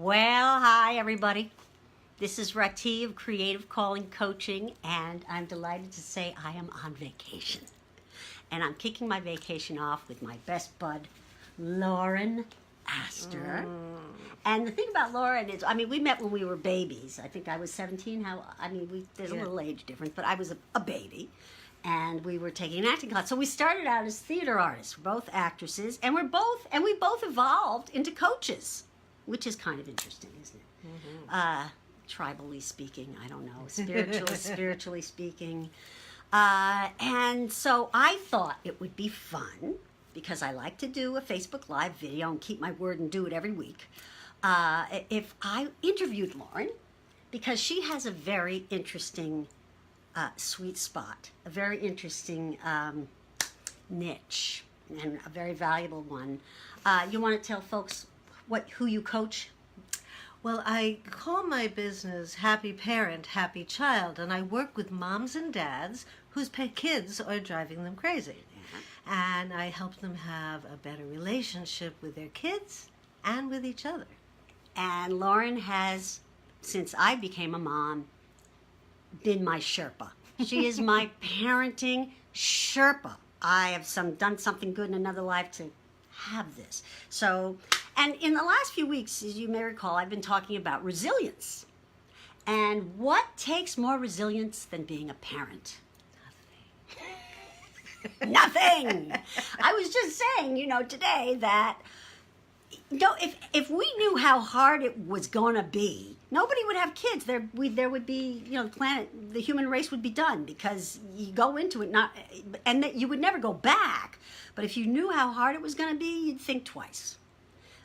Well, hi everybody. This is Rati of Creative Calling Coaching, and I'm delighted to say I am on vacation. And I'm kicking my vacation off with my best bud, Lauren Astor. And the thing about Lauren is, we met when we were babies. I think I was 17. There's a little age difference, but I was a baby. And we were taking an acting class. So we started out as theater artists. We're both actresses, and we both evolved into coaches, which is kind of interesting, isn't it? Mm-hmm. Tribally speaking, I don't know, spiritually speaking. And so I thought it would be fun, because I like to do a Facebook Live video and keep my word and do it every week, if I interviewed Lauren, because she has a very interesting sweet spot, a very interesting niche, and a very valuable one. You want to tell folks who you coach? Well, I call my business Happy Parent, Happy Child, and I work with moms and dads whose kids are driving them crazy. Yeah. And I help them have a better relationship with their kids and with each other. And Lauren has, since I became a mom, been my Sherpa. She is my parenting Sherpa. I have done something good in another life to have this. So, and in the last few weeks, as you may recall, I've been talking about resilience. And what takes more resilience than being a parent? Nothing. I was just saying, today that, if we knew how hard it was going to be, nobody would have kids. There would be, the human race would be done, because you go into it and that you would never go back. But if you knew how hard it was going to be, you'd think twice.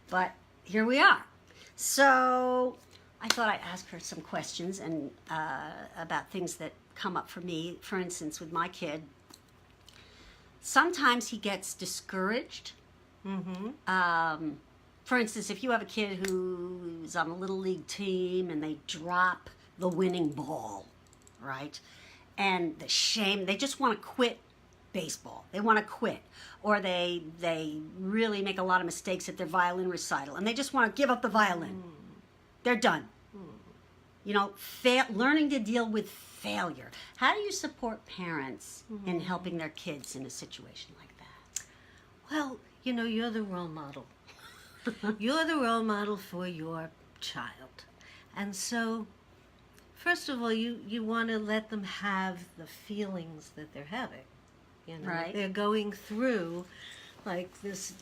But here we are. So I thought I'd ask her some questions and about things that come up for me. For instance, with my kid, sometimes he gets discouraged. Mm-hmm. For instance, if you have a kid who's on a little league team and they drop the winning ball, right? And the shame, they just want to quit baseball. They want to quit. Or they really make a lot of mistakes at their violin recital and they just want to give up the violin. They're done. Learning to deal with failure. How do you support parents in helping their kids in a situation like that? Well, you're the role model. You're the role model for your child. And so, first of all, you want to let them have the feelings that they're having. Right. They're going through like this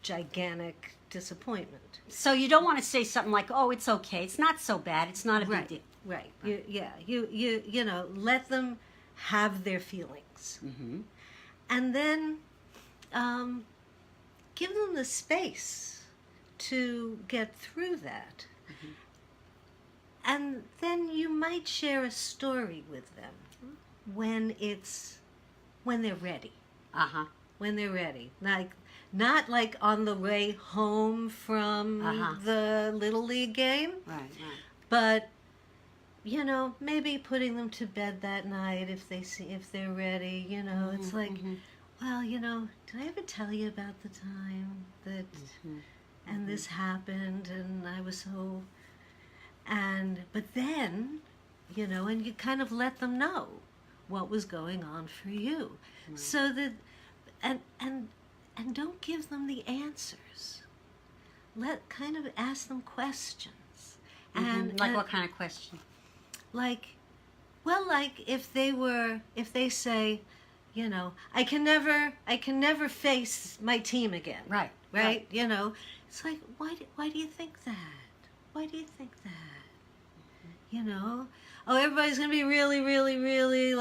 gigantic disappointment. So you don't want to say something like, "Oh, it's okay. It's not so bad. It's not a big deal." Right. You let them have their feelings. Mm-hmm. And then give them the space to get through that. Mm-hmm. And then you might share a story with them when they're ready. Uh-huh. When they're ready. Not like on the way home from the Little League game. Right. But, maybe putting them to bed that night if they're ready. It's like, well, did I ever tell you about the time that and this happened and I was so, but then, and you kind of let them know what was going on for you. Right. So that, and don't give them the answers. Kind of ask them questions. And what kind of question? Like if they say, I can never face my team again. Right. It's like, why do you think that? Why do you think that? Oh, everybody's going to be really, really, really,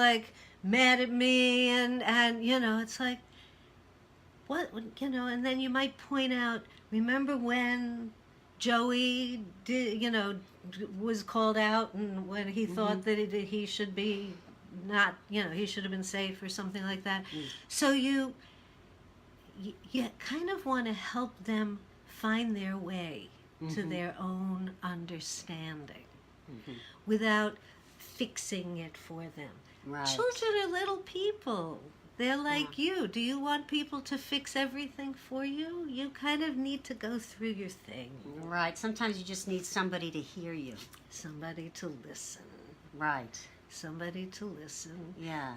mad at me, and it's like, what, and then you might point out, remember when Joey was called out, and when he thought that he should be not, he should have been safe or something like that. So you kind of want to help them find their way to their own understanding without fixing it for them. Right. Children are little people. They're like you. Do you want people to fix everything for you? You kind of need to go through your thing. Right. Sometimes you just need somebody to hear you. Somebody to listen. Right. Somebody to listen. Yeah.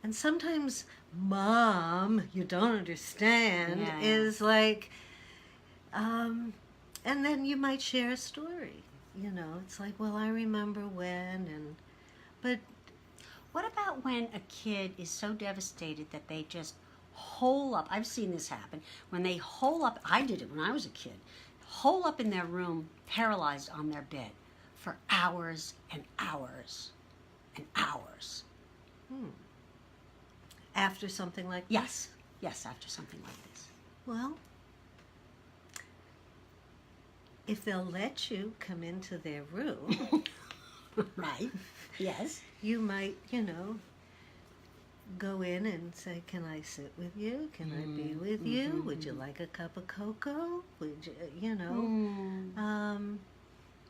And sometimes mom, you don't understand, Yeah. is like, and then you might share a story. You know, it's like, well, I remember when, but What about when a kid is so devastated that they just hole up? I've seen this happen. When they hole up, I did it when I was a kid, hole up in their room, paralyzed on their bed for hours and hours and hours. after something like Yes. Yes, after something like this. Well, if they'll let you come into their room, Right. Yes. you might, go in and say, can I sit with you? Can I be with you? Would you like a cup of cocoa? Would you,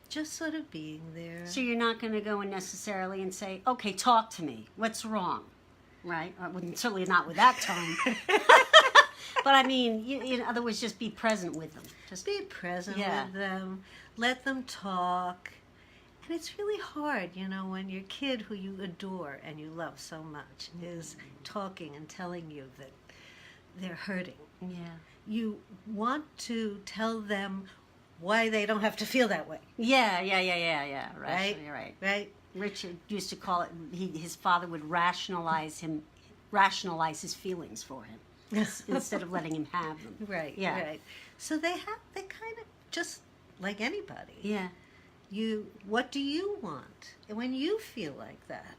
just sort of being there. So you're not going to go in necessarily and say, okay, talk to me. What's wrong? Right? I wouldn't, certainly not with that tone. But I mean, in other words, just be present with them. Just be present Yeah. with them. Let them talk. And it's really hard, when your kid who you adore and you love so much is talking and telling you that they're hurting. Yeah. You want to tell them why they don't have to feel that way. Yeah. Right. Right? You're right. Right? Richard used to call it, his father would rationalize his feelings for him instead of letting him have them. Right. Yeah. Right. So they kind of just like anybody. Yeah. What do you want when you feel like that?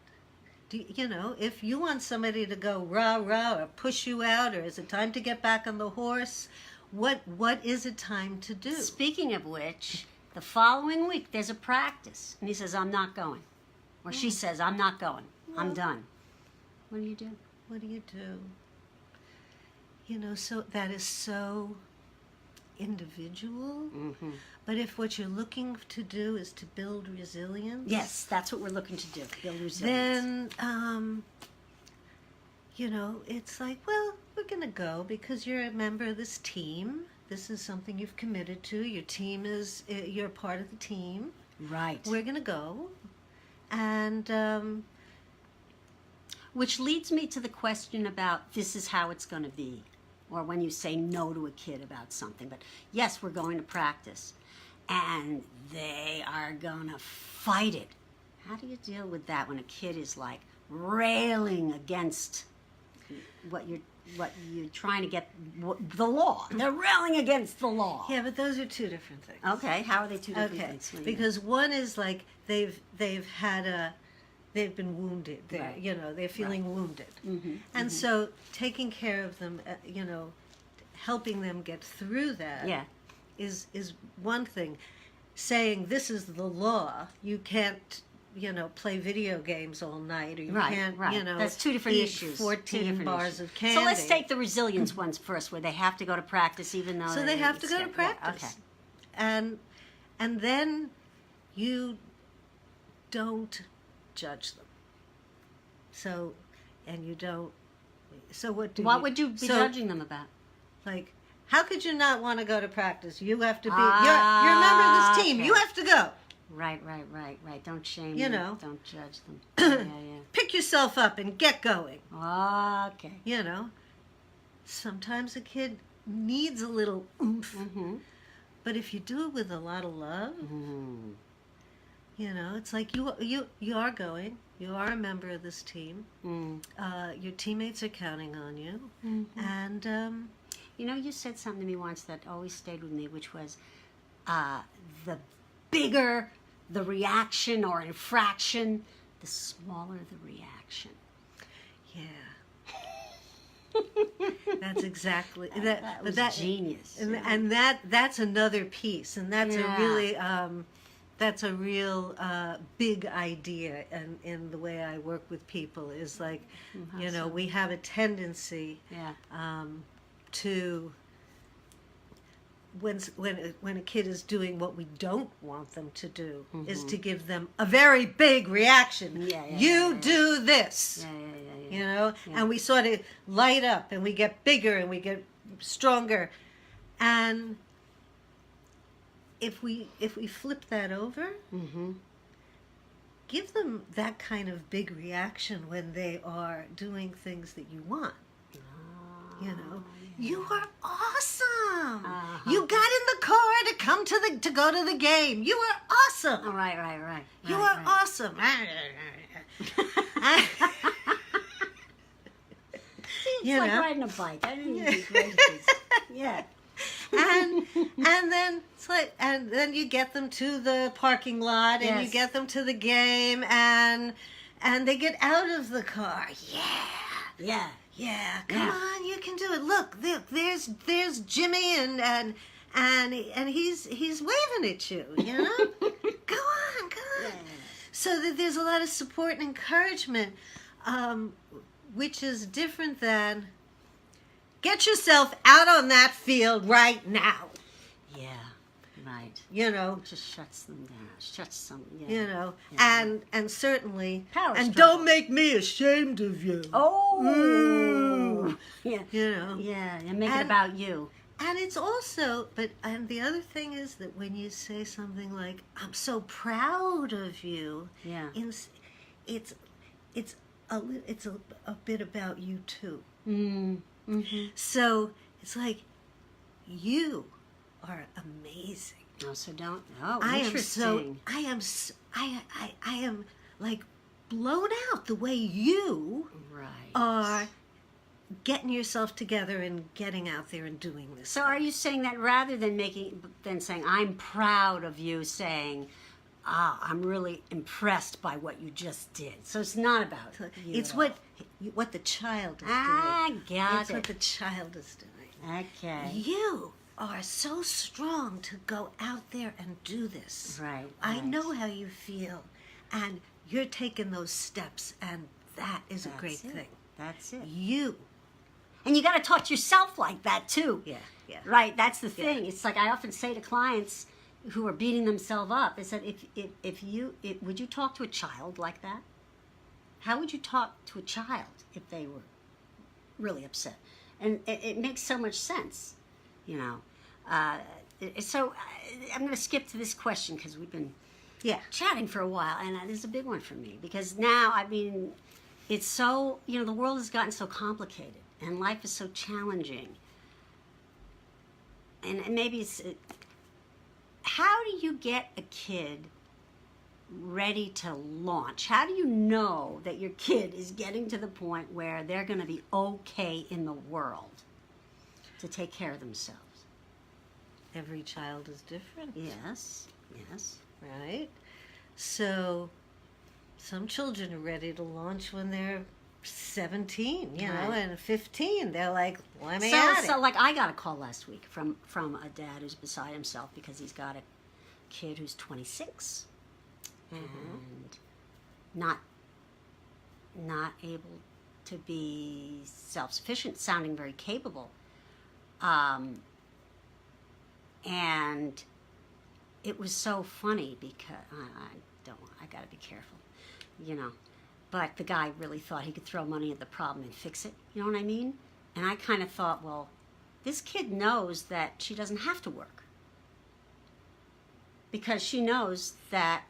If you want somebody to go rah rah or push you out, or is it time to get back on the horse? What is it time to do? Speaking of which, the following week there's a practice, and he says, "I'm not going," or she says, "I'm not going. I'm done." What do you do? What do you do? So that is so individual. Mm-hmm. But if what you're looking to do is to build resilience, Yes, that's what we're looking to do. Build resilience. then it's like, well, we're going to go because you're a member of this team. This is something you've committed to. You're part of the team. Right. We're going to go. And which leads me to the question about this is how it's going to be, or when you say no to a kid about something. But yes, we're going to practice, and they are going to fight it. How do you deal with that when a kid is like railing against what you're trying to get, the law? They're railing against the law. yeah, but those are two different things. Okay, how are they two different Okay, things? What do you mean? because one is like they've been wounded. They're feeling wounded, and so taking care of them, helping them get through that, Yeah. is one thing. Saying this is the law, you can't play video games all night, or you can't That's two different eat issues. 14 Two different bars issues. of candy. So let's take the resilience ones first, where they have to go to practice even though So they have to go to Yeah, practice. okay. And then you don't judge them. So What would you be judging them about? Like, how could you not want to go to practice? You have to be, you're a member of this team. Okay. You have to go. Right. Don't shame You them. know. Don't judge them. Pick yourself up and get going. Yeah. Okay. Sometimes a kid needs a little oomph. Mm-hmm. But if you do it with a lot of love, Mm-hmm. it's like you are going. You are a member of this team. Mm. Your teammates are counting on you. Mm-hmm. And You said something to me once that always stayed with me, which was the bigger the reaction or infraction, the smaller the reaction. yeah. That's exactly That was genius. and that's another piece, and that's a real big idea in the way I work with people is like, we have a tendency to when a kid is doing what we don't want them to do, is to give them a very big reaction. You do this. You know, and we sort of light up and we get bigger and we get stronger. And if we flip that over, give them that kind of big reaction when they are doing things that you want. You know, you are awesome. You got in the car to come to go to the game. You are awesome. Right. You are awesome. It's like riding a bike. I didn't use races. Yeah. And then it's like, and then you get them to the parking lot, and you get them to the game, and they get out of the car. Yeah, come on, you can do it. Look, there's Jimmy, and he's waving at you. You know, go on. Yeah. So that there's a lot of support and encouragement, which is different than get yourself out on that field right now. Yeah, right. You know, it just shuts them down. Shuts them. Yeah. You know, and certainly, power and struggle. Don't make me ashamed of you. Oh, yeah. You know, and make it about you. And it's also, and the other thing is that when you say something like, "I'm so proud of you," it's a bit about you too. So it's like, you are amazing. Oh, so don't. Oh, interesting. I am like blown out the way you are getting yourself together and getting out there and doing this. So are you saying that rather than saying I'm proud of you, saying, I'm really impressed by what you just did. So it's not about you. It's what the child is doing. I got It's what the child is doing. Okay. You are so strong to go out there and do this. Right. I know how you feel, and you're taking those steps, and that is a great thing. That's it. And you got to talk to yourself like that too. Yeah. Right. That's the thing. It's like I often say to clients who are beating themselves up, I said, would you talk to a child like that? How would you talk to a child if they were really upset? And it makes so much sense, you know. So I'm going to skip to this question because we've been chatting for a while, and this is a big one for me because now, I mean, it's so, you know, the world has gotten so complicated and life is so challenging. And maybe it's... How do you get a kid ready to launch? How do you know that your kid is getting to the point where they're going to be okay in the world to take care of themselves? Every child is different. Yes. Right? So some children are ready to launch when they're 17, you know, and 15. They're like, let me at it. So like I got a call last week from a dad who's beside himself because he's got a kid who's 26 and not able to be self-sufficient, sounding very capable. And it was so funny because I got to be careful, you know. But the guy really thought he could throw money at the problem and fix it. You know what I mean? And I kind of thought, well, this kid knows that she doesn't have to work. Because she knows that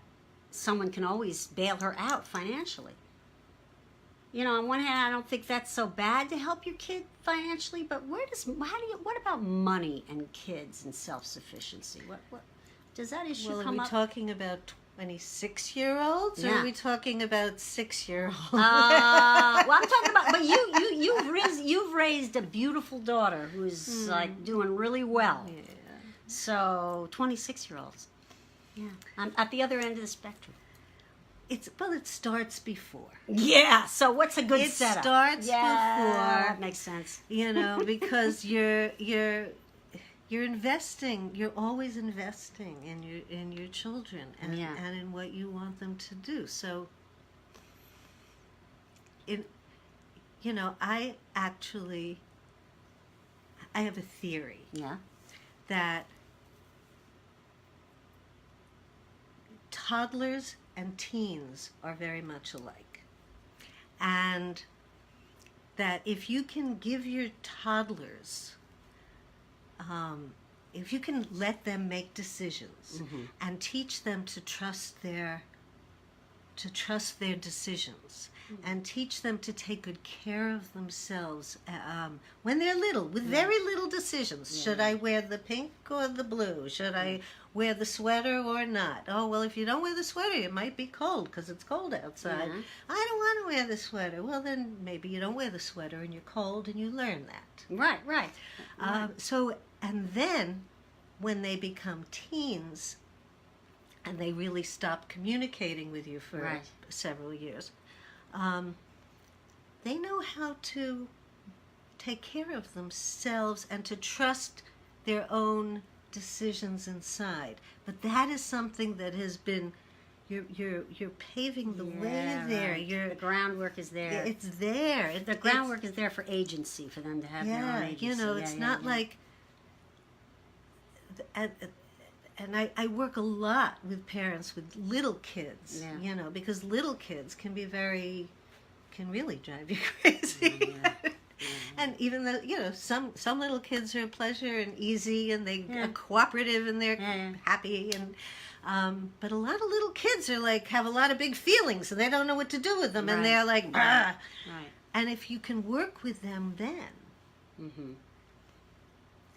someone can always bail her out financially. You know, on one hand, I don't think that's so bad to help your kid financially, but what about money and kids and self-sufficiency? What does that issue come up? Well, are we talking about 26-year-olds, or are we talking about 6-year-olds? Well, I'm talking about, but you've raised a beautiful daughter who's like doing really well. Yeah. So 26-year-olds. Yeah, I'm at the other end of the spectrum. It starts before. Yeah. So what's a good setup? It starts before. That makes sense. You know, because you're investing. You're always investing in your children and in what you want them to do. So, I have a theory. Yeah. That toddlers and teens are very much alike. And that if you can give your toddlers, if you can let them make decisions and teach them to trust their decisions and teach them to take good care of themselves when they're little, with very little decisions. Yeah. Should I wear the pink or the blue? Should I wear the sweater or not? Oh, well, if you don't wear the sweater, it might be cold because it's cold outside. I don't want to wear the sweater. Well, then maybe you don't wear the sweater and you're cold and you learn that. Right, right. And then when they become teens and they really stop communicating with you for several years, they know how to take care of themselves and to trust their own decisions inside. But that is something that has been, you're paving the way there. Right. The groundwork is there. It's there. The groundwork is there for agency, for them to have their own agency. You know, it's not like, and I work a lot with parents with little kids, you know, because little kids can really drive you crazy. And even though, you know, some little kids are a pleasure and easy and they are cooperative and they're happy, and but a lot of little kids are like, have a lot of big feelings and they don't know what to do with them, and they're like, bah. And if you can work with them then,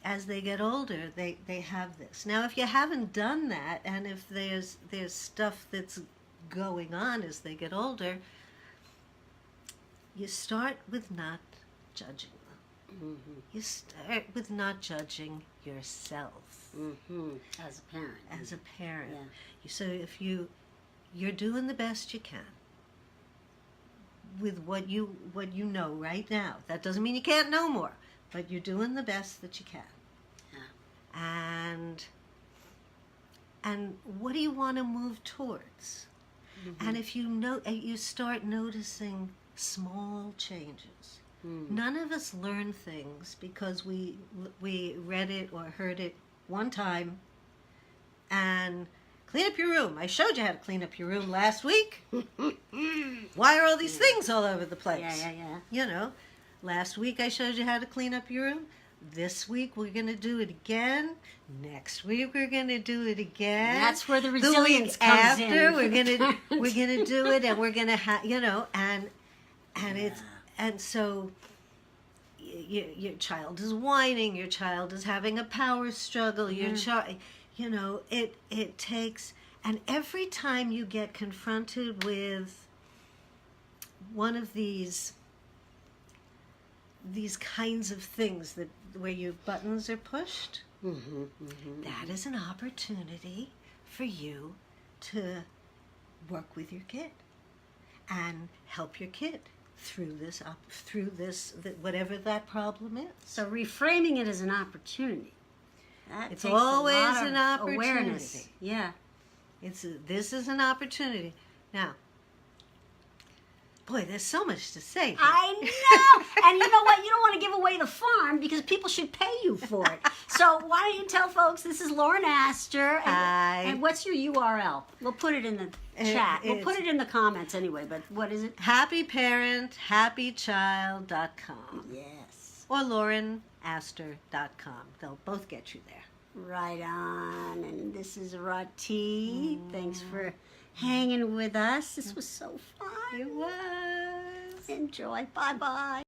as they get older, they have this. Now, if you haven't done that, and if there's stuff that's going on as they get older, you start with not judging them. You start with not judging yourself. As a parent. As a parent. So if you're doing the best you can with what you know right now. That doesn't mean you can't know more, but you're doing the best that you can. And what do you want to move towards? And if you start noticing small changes. None of us learn things because we read it or heard it one time. And clean up your room. I showed you how to clean up your room last week. Why are all these things all over the place? You know, last week I showed you how to clean up your room. This week we're going to do it again. Next week we're going to do it again. And that's where the resilience comes in. We're going to do it, and we're going to have, you know, and so your child is whining, your child is having a power struggle, your child, you know, it takes, and every time you get confronted with one of these kinds of things where your buttons are pushed, that is an opportunity for you to work with your kid and help your kid through this whatever that problem is. So reframing it as an opportunity. It's always an opportunity. Awareness. This is an opportunity. Now, boy, there's so much to say. I know. And you know what? You don't want to give away the farm because people should pay you for it. So why don't you tell folks this is Lauren Astor. And what's your URL? We'll put it in the chat. We'll put it in the comments anyway, but what is it? HappyParentHappyChild.com. Yes. Or LaurenAstor.com. They'll both get you there. Right on. And this is Rati. Thanks for hanging with us. This was so fun. It was. Enjoy. Bye-bye.